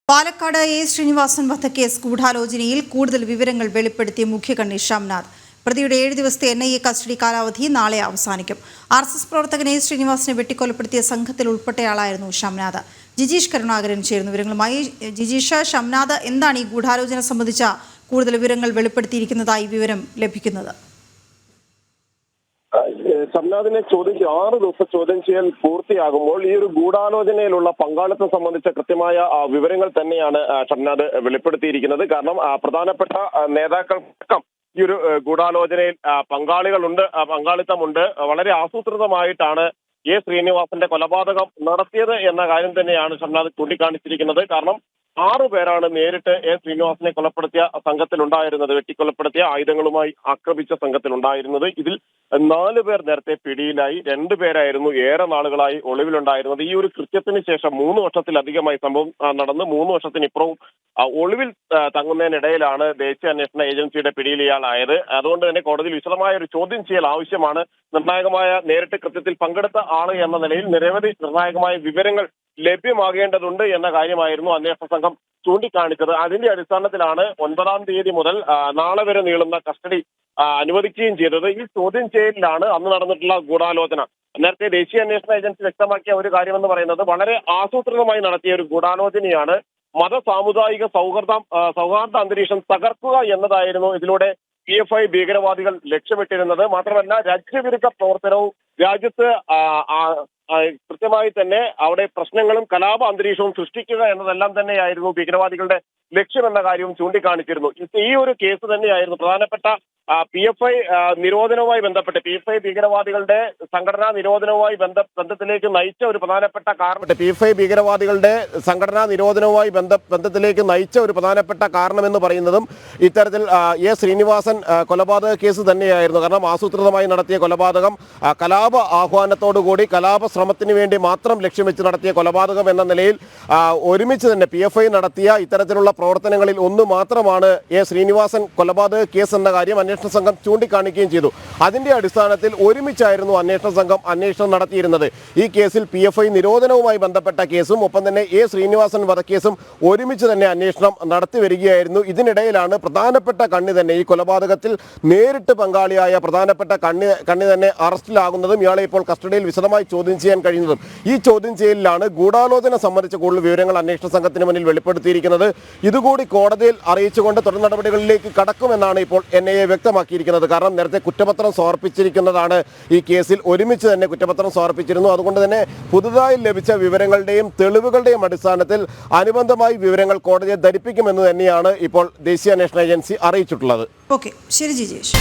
Palakkad A Sreenivasan വധക്കേസ് ഗൂഢാലോചനയിൽ കൂടുതൽ വിവരങ്ങൾ വെളിപ്പെടുത്തിയ മുഖ്യകണ്ണി ഷംനാദ്. പ്രതിയുടെ 7 ദിവസത്തെ NIA കസ്റ്റഡി കാലാവധി നാളെ അവസാനിക്കും. RSS പ്രവർത്തകൻ എ ശ്രീനിവാസനെ വെട്ടിക്കൊലപ്പെടുത്തിയ സംഘത്തിൽ ഉൾപ്പെട്ടയാളായിരുന്നു ഷംനാദ്. ജിജീഷ് കരുണാകരൻ ചേരുന്നു വിവരങ്ങളുമായി. ജിജീഷ്, ഷംനാദ് എന്താണ് ഈ ഗൂഢാലോചന സംബന്ധിച്ച കൂടുതൽ വിവരങ്ങൾ വെളിപ്പെടുത്തിയിരിക്കുന്നതായി വിവരം ലഭിക്കുന്നത്? ഷംനാദിനെ ചോദ്യം 6 ദിവസ ചോദ്യം ചെയ്യൽ പൂർത്തിയാകുമ്പോൾ ഈ ഒരു ഗൂഢാലോചനയിലുള്ള പങ്കാളിത്തം സംബന്ധിച്ച കൃത്യമായ വിവരങ്ങൾ തന്നെയാണ് ഷംനാദ് വെളിപ്പെടുത്തിയിരിക്കുന്നത്. കാരണം പ്രധാനപ്പെട്ട നേതാക്കൾക്കും ഈ ഒരു ഗൂഢാലോചനയിൽ പങ്കാളിത്തമുണ്ട്. വളരെ ആസൂത്രിതമായിട്ടാണ് എ ശ്രീനിവാസന്റെ കൊലപാതകം നടത്തിയത് എന്ന കാര്യം തന്നെയാണ് ഷംനാദ് ചൂണ്ടിക്കാണിച്ചിരിക്കുന്നത്. കാരണം 6 പേരാണ് നേരിട്ട് എ ശ്രീനിവാസനെ കൊലപ്പെടുത്തിയ സംഘത്തിലുണ്ടായിരുന്നത്, വെട്ടിക്കൊലപ്പെടുത്തിയ ആയുധങ്ങളുമായി ആക്രമിച്ച സംഘത്തിലുണ്ടായിരുന്നത്. ഇതിൽ 4 പേർ നേരത്തെ പിടിയിലായി, 2 പേരായിരുന്നു ഏറെ നാളുകളായി ഒളിവിലുണ്ടായിരുന്നത്. ഈ ഒരു കൃത്യത്തിന് ശേഷം 3 വർഷത്തിലധികമായി സംഭവം നടന്ന് 3 വർഷത്തിനിപ്പുറവും ഒളിവിൽ തങ്ങുന്നതിനിടയിലാണ് ദേശീയ അന്വേഷണ ഏജൻസിയുടെ പിടിയിൽ ഇയാളായത്. അതുകൊണ്ട് തന്നെ കോടതിയിൽ വിശദമായ ഒരു ചോദ്യം ചെയ്യൽ ആവശ്യമാണ്. നിർണായകമായ നേരിട്ട് കൃത്യത്തിൽ പങ്കെടുത്ത ആള് എന്ന നിലയിൽ നിരവധി നിർണായകമായ വിവരങ്ങൾ ലഭ്യമാകേണ്ടതുണ്ട് എന്ന കാര്യമായിരുന്നു അന്വേഷണ സംഘം ചൂണ്ടിക്കാണിച്ചത്. അതിന്റെ അടിസ്ഥാനത്തിലാണ് 9-ാം തീയതി മുതൽ നാളെ വരെ നീളുന്ന കസ്റ്റഡി അനുവദിക്കുകയും ചെയ്തത്. ഈ ചോദ്യം ചെയ്യലിലാണ് അന്ന് നടന്നിട്ടുള്ള ഗൂഢാലോചന. നേരത്തെ ദേശീയ അന്വേഷണ ഏജൻസി വ്യക്തമാക്കിയ ഒരു കാര്യമെന്ന് പറയുന്നത് വളരെ ആസൂത്രിതമായി നടത്തിയ ഒരു ഗൂഢാലോചനയാണ്. സാമുദായിക സൗഹാർദ്ദ അന്തരീക്ഷം തകർക്കുക എന്നതായിരുന്നു ഇതിലൂടെ PFI ഭീകരവാദികൾ ലക്ഷ്യമിട്ടിരുന്നത്. മാത്രമല്ല, രാജ്യവിരുദ്ധ പ്രവർത്തനവും രാജ്യത്ത് കൃത്യമായി തന്നെ അവിടെ പ്രശ്നങ്ങളും കലാപ അന്തരീക്ഷവും സൃഷ്ടിക്കുക എന്നതെല്ലാം തന്നെയായിരുന്നു ഭീകരവാദികളുടെ ലക്ഷ്യമെന്ന കാര്യവും ചൂണ്ടിക്കാണിച്ചിരുന്നു. ഈ ഒരു കേസ് തന്നെയായിരുന്നു പ്രധാനപ്പെട്ട PFI നിരോധനവുമായി ബന്ധപ്പെട്ട് PFI ഭീകരവാദികളുടെ സംഘടനാ നിരോധനവുമായി ബന്ധത്തിലേക്ക് നയിച്ച ഒരു പ്രധാനപ്പെട്ട കാരണം PFI ഭീകരവാദികളുടെ സംഘടനാ നിരോധനവുമായി ബന്ധത്തിലേക്ക് നയിച്ച ഒരു പ്രധാനപ്പെട്ട കാരണമെന്ന് പറയുന്നതും ഇത്തരത്തിൽ എ ശ്രീനിവാസൻ കൊലപാതക കേസ് തന്നെയായിരുന്നു. കാരണം ആസൂത്രിതമായി നടത്തിയ കൊലപാതകം, കലാപ ആഹ്വാനത്തോടുകൂടി കലാപ ശ്രമത്തിന് വേണ്ടി മാത്രം ലക്ഷ്യം വെച്ച് നടത്തിയ കൊലപാതകം എന്ന നിലയിൽ ഒരുമിച്ച് തന്നെ PFI നടത്തിയ ഇത്തരത്തിലുള്ള പ്രവർത്തനങ്ങളിൽ ഒന്ന് മാത്രമാണ് എ ശ്രീനിവാസൻ കൊലപാതക കേസ് എന്ന കാര്യം അന്വേഷണ സംഘം ചൂണ്ടിക്കാണിക്കുകയും ചെയ്തു. അതിന്റെ അടിസ്ഥാനത്തിൽ ഒരുമിച്ചായിരുന്നു അന്വേഷണ സംഘം അന്വേഷണം നടത്തിയിരുന്നത്. ഈ കേസിൽ PFI നിരോധനവുമായി ബന്ധപ്പെട്ട കേസും ഒപ്പം തന്നെ എ ശ്രീനിവാസൻ വധക്കേസും ഒരുമിച്ച് തന്നെ അന്വേഷണം നടത്തി വരികയായിരുന്നു. ഇതിനിടയിലാണ് പ്രധാനപ്പെട്ട കണ്ണി തന്നെ ഈ കൊലപാതകത്തിൽ നേരിട്ട് പങ്കാളിയായ പ്രധാനപ്പെട്ട കണ്ണി തന്നെ അറസ്റ്റിലാകുന്നതും ഇയാളെ ഇപ്പോൾ കസ്റ്റഡിയിൽ വിശദമായി ചോദ്യം ചെയ്യാൻ കഴിയുന്നതും. ഈ ചോദ്യം ചെയ്യലിലാണ് ഗൂഢാലോചന സംബന്ധിച്ച കൂടുതൽ വിവരങ്ങൾ അന്വേഷണ സംഘത്തിന് മുന്നിൽ വെളിപ്പെടുത്തിയിരിക്കുന്നത്. ഇതുകൂടി കോടതിയിൽ അറിയിച്ചുകൊണ്ട് തുടർ നടപടികളിലേക്ക് കടക്കുമെന്നാണ് ഇപ്പോൾ NIA വ്യക്തമാക്കിയിരിക്കുന്നത്. കാരണം നേരത്തെ കുറ്റപത്രം സമർപ്പിച്ചിരിക്കുന്നതാണ്. ഈ കേസിൽ ഒരുമിച്ച് തന്നെ കുറ്റപത്രം സമർപ്പിച്ചിരുന്നു. അതുകൊണ്ട് തന്നെ പുതുതായി ലഭിച്ച വിവരങ്ങളുടെയും തെളിവുകളുടെയും അടിസ്ഥാനത്തിൽ അനുബന്ധമായി വിവരങ്ങൾ കോടതിയെ ധരിപ്പിക്കുമെന്ന് തന്നെയാണ് ഇപ്പോൾ ദേശീയ അന്വേഷണ ഏജൻസി അറിയിച്ചിട്ടുള്ളത്. ഓക്കെ, ശരി ജിജേഷ്.